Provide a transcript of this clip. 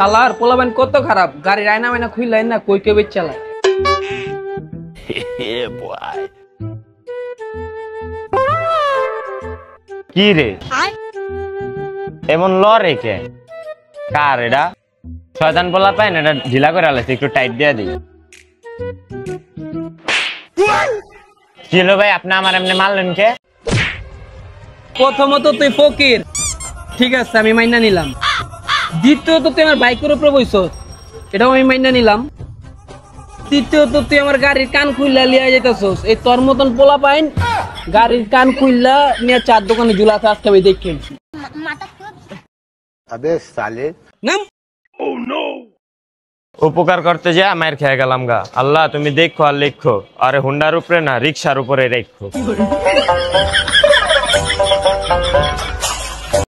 শালার পোলাবেন কত খারাপ, গাড়ির আয়না মায়না খুইলাই না কই কেবে চালায়। কি রে এমন লরে কে কার এটা? শয়তান পোলা পায় না, এটা ঢিলা করে আলাইছে, একটু টাইট দিয়ে দিই। কি হলো ভাই, আপনি আমার এমনি মারলেন কে? প্রথমত তুই ফকির, ঠিক আছে আমি মাইনা নিলাম। দ্বিতীয়ত তুই আমার বাইকের উপরে বইছস, এটাও আমি মাইনা নিলাম। তৃতীয়ত তুই আমার গাড়ির কান খুইলা লিয়া যাইতাছস, এই তোর মতন পোলা পাইন গাড়ির কান খুইলা নিয়ে চার দোকানে ঝুলাতে আজকে আমি দেখেছি। আবে সালে নাম উপকার করতে যে মায়ের খেয়ে গেলাম গা। আল্লাহ তুমি দেখো আর লেখো, আরে হুন্ডার উপরে না রিক্সার উপরে রেখো।